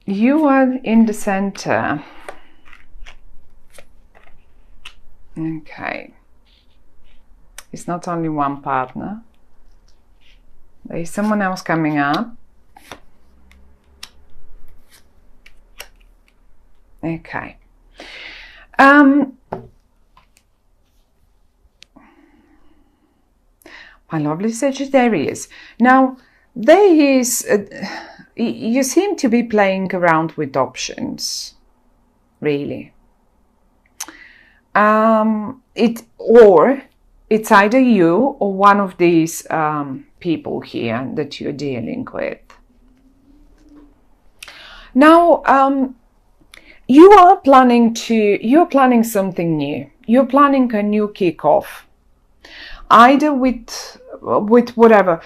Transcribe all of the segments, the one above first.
You are in the center. Okay. It's not only one partner. There is someone else coming up. Okay. My lovely Sagittarius. Now, there is, you seem to be playing around with options, really. It's either you or one of these people here that you're dealing with. Now, you're planning something new. You're planning a new kickoff, either with whoever,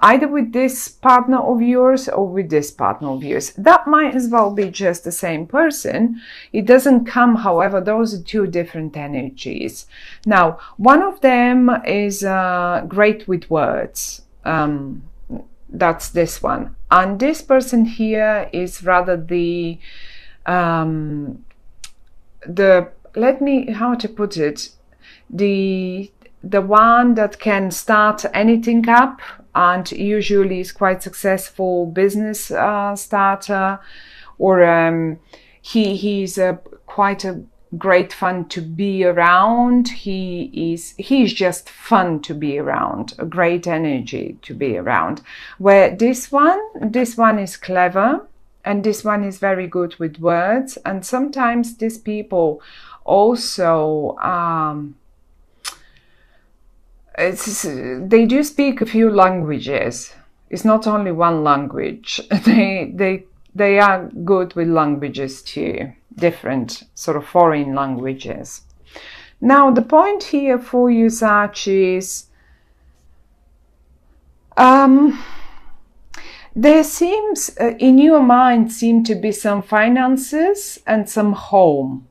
either with this partner of yours or with this partner of yours. That might as well be just the same person. It doesn't come, however, those are two different energies. Now, one of them is great with words. That's this one. And this person here is rather how to put it, the one that can start anything up and usually is quite successful business starter, or he's quite a great fun to be around. He's just fun to be around, a great energy to be around. Where this one is clever, and this one is very good with words, and sometimes these people also they do speak a few languages. It's not only one language. They are good with languages too, different sort of foreign languages. Now, the point here for you, Sag, is there seems, in your mind, seem to be some finances and some home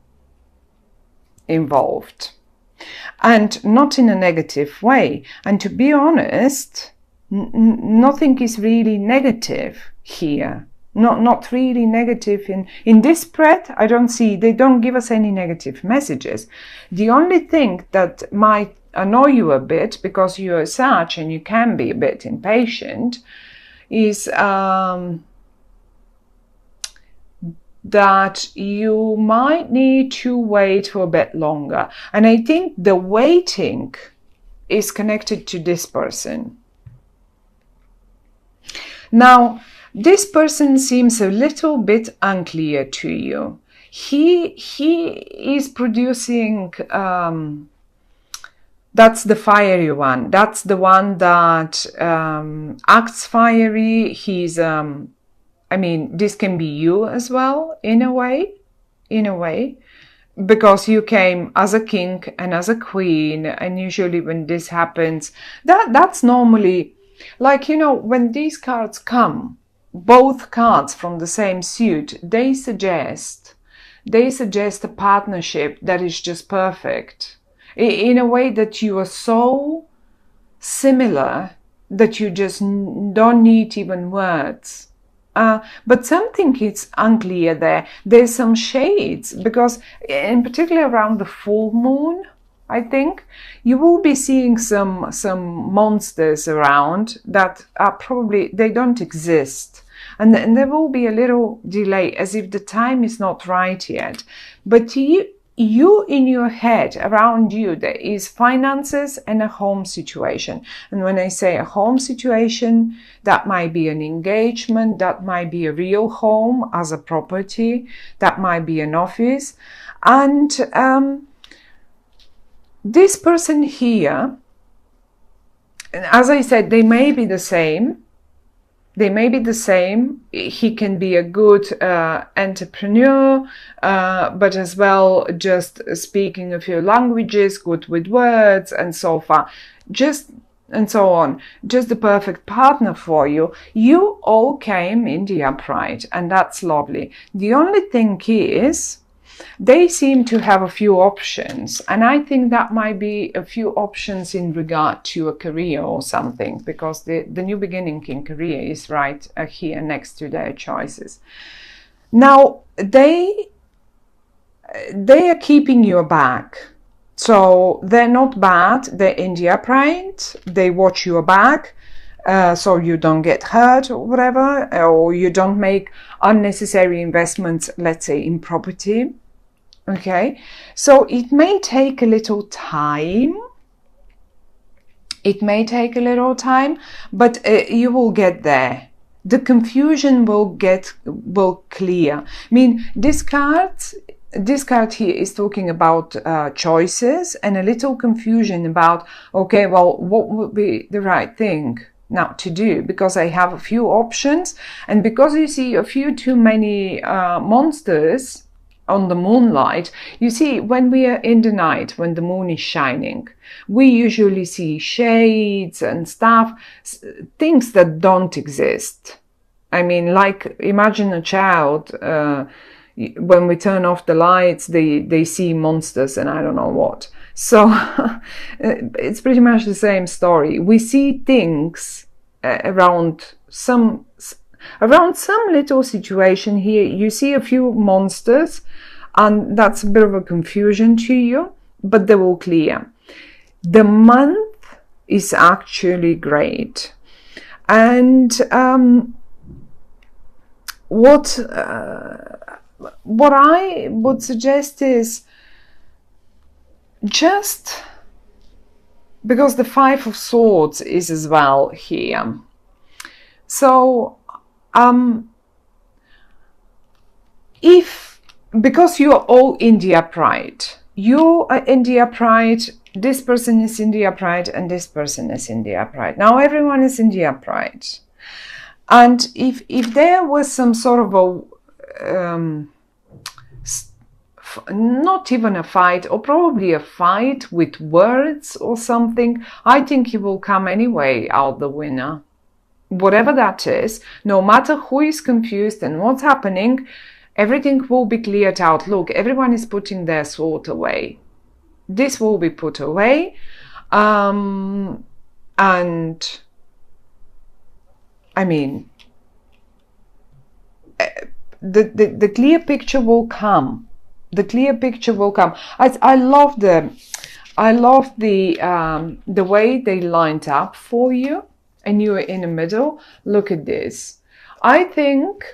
involved. And not in a negative way. And to be honest, nothing is really negative here. Not really negative in this spread. I don't see, they don't give us any negative messages. The only thing that might annoy you a bit, because you're a Sag and you can be a bit impatient, is that you might need to wait for a bit longer. And I think the waiting is connected to this person. Now, this person seems a little bit unclear to you. He is producing, that's the fiery one. That's the one that acts fiery. He's this can be you as well, in a way, because you came as a king and as a queen, and usually when this happens, that's normally, like, when these cards come, both cards from the same suit, they suggest a partnership that is just perfect, in a way that you are so similar that you just don't need even words. But something is unclear there. There's some shades, because in particular around the full moon, I think, you will be seeing some monsters around that are probably, they don't exist. And there will be a little delay, as if the time is not right yet. But you in your head, around you, there is finances and a home situation. And when I say a home situation, that might be an engagement, that might be a real home as a property, that might be an office. And this person here, as I said, they may be the same. He can be a good entrepreneur, but as well just speaking a few languages, good with words and so far, and so on. Just the perfect partner for you. You all came in the upright, and that's lovely. The only thing is they seem to have a few options, and I think that might be a few options in regard to a career or something, because the new beginning in career is right here next to their choices. Now they are keeping your back, so they're not bad, they're in the upright, they watch your back, so you don't get hurt or whatever, or you don't make unnecessary investments, let's say in property. Okay, so it may take a little time. It may take a little time, but you will get there. The confusion will clear. I mean, this card here is talking about choices and a little confusion about, okay, well, what would be the right thing now to do, because I have a few options, and because you see a few too many monsters on the moonlight. You see, when we are in the night, when the moon is shining, we usually see shades and stuff, things that don't exist. I mean, like, imagine a child, when we turn off the lights, they see monsters and I don't know what. So it's pretty much the same story. We see things around some little situation here. You see a few monsters, and that's a bit of a confusion to you, but they will clear. The month is actually great, and what I would suggest is, just because the Five of Swords is as well here, so because you are all in the upright, you are in the upright, this person is in the upright, and this person is in the upright. Now everyone is in the upright, and if there was some sort of a not even a fight, or probably a fight with words or something, I think you will come anyway out the winner. Whatever that is, no matter who is confused and what's happening, everything will be cleared out. Look, everyone is putting their sword away. This will be put away, and I mean, the clear picture will come. The clear picture will come. I love the way they lined up for you, and you are in the middle. Look at this. I think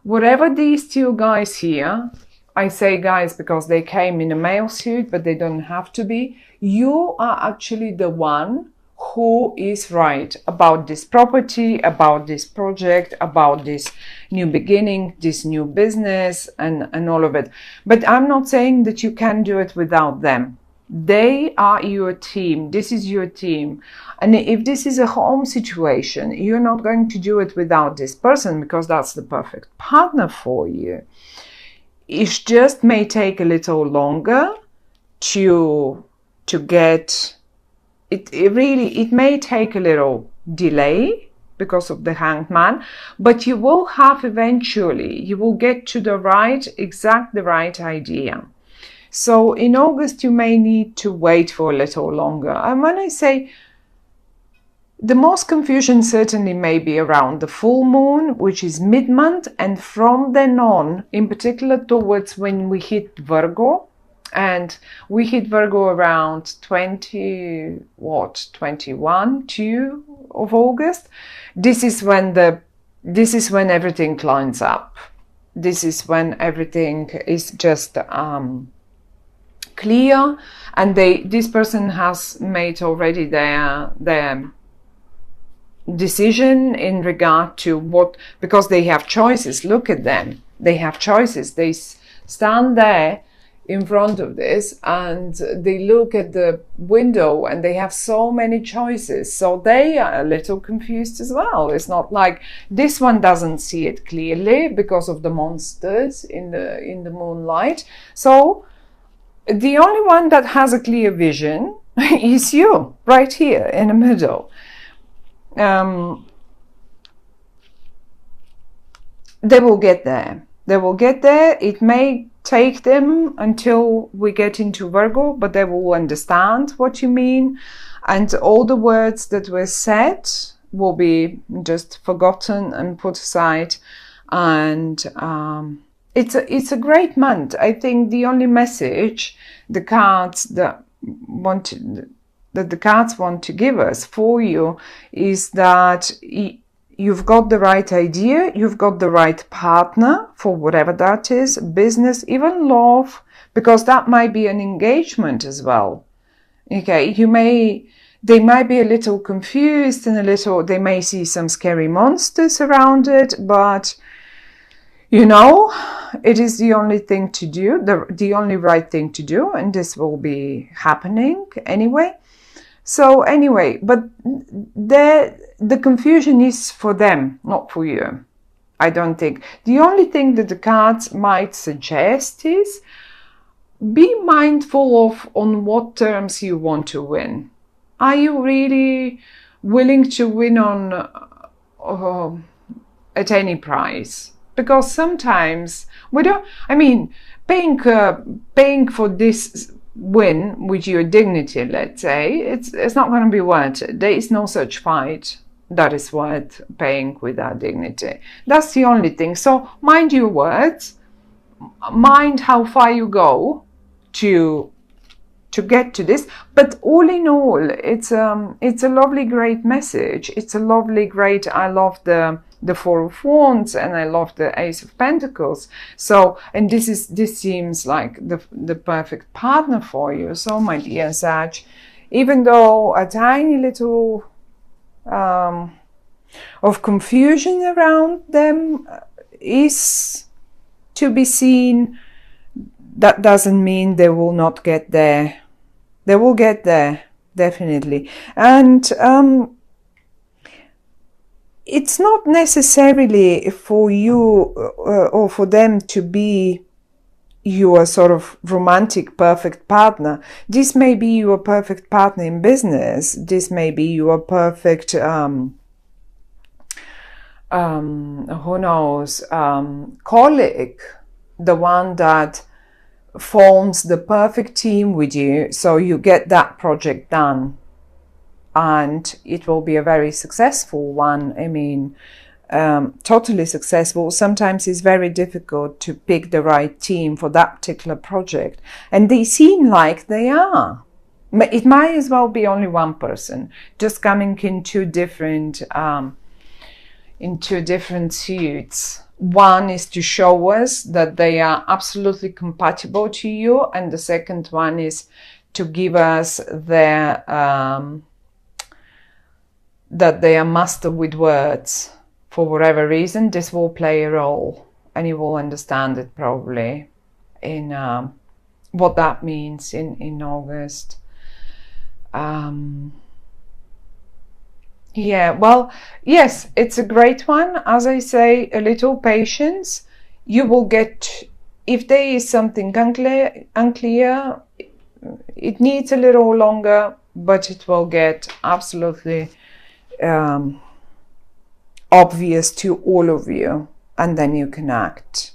whatever these two guys here, I say guys because they came in a male suit, but they don't have to be. You are actually the one who is right about this property, about this project, about this new beginning, this new business, and all of it. But I'm not saying that you can do it without them. They are your team. This is your team. And if this is a home situation, you're not going to do it without this person, because that's the perfect partner for you. It just may take a little longer to get it. It may take a little delay because of the Hanged Man, but you will have eventually, you will get to the right idea. So in August, you may need to wait for a little longer. And when I say the most confusion certainly may be around the full moon, which is mid-month, and from then on, in particular towards when we hit Virgo, and we hit Virgo around 21, 2 of August. This is when everything climbs up. This is when everything is just clear, and this person has made already their decision in regard to what, because they have choices. Look at them, they have choices. They stand there in front of this and they look at the window and they have so many choices, so they are a little confused as well. It's not like this one doesn't see it clearly because of the monsters in the moonlight. So the only one that has a clear vision is you, right here in the middle. They will get there. They will get there. It may take them until we get into Virgo, but they will understand what you mean. And all the words that were said will be just forgotten and put aside. And it's a great month. I think the only message the cards that the cards want to give us for you is that you've got the right idea, you've got the right partner for whatever that is, business, even love, because that might be an engagement as well. Okay, they might be a little confused and they may see some scary monsters around it, but you know, it is the only thing to do, the only right thing to do, and this will be happening anyway. So anyway, but the confusion is for them, not for you. I don't think. The only thing that the cards might suggest is be mindful of on what terms you want to win. Are you really willing to win on at any price? Because sometimes we don't. I mean, paying for this win with your dignity, let's say, it's not going to be worth it. There is no such fight that is worth paying with our dignity. That's the only thing. So mind your words, mind how far you go to get to this. But all in all, it's a lovely, great message. It's a lovely, great. I love the Four of Wands and I love the Ace of Pentacles. So, and this seems like the perfect partner for you. So, my dear Sag, even though a tiny little of confusion around them is to be seen, that doesn't mean they will not get there. They will get there, definitely. And it's not necessarily for you or for them to be your sort of romantic perfect partner. This may be your perfect partner in business. This may be your perfect, who knows, colleague, the one that forms the perfect team with you, so you get that project done. And it will be a very successful one. I mean, totally successful. Sometimes it's very difficult to pick the right team for that particular project. And they seem like they are. It might as well be only one person, just coming in two different suits. One is to show us that they are absolutely compatible to you. And the second one is to give us their... that they are master with words. For whatever reason, this will play a role, and you will understand it probably in what that means in August. Yeah, well, yes, it's a great one. As I say, a little patience. You will get, if there is something unclear, it needs a little longer, but it will get absolutely obvious to all of you, and then you can act.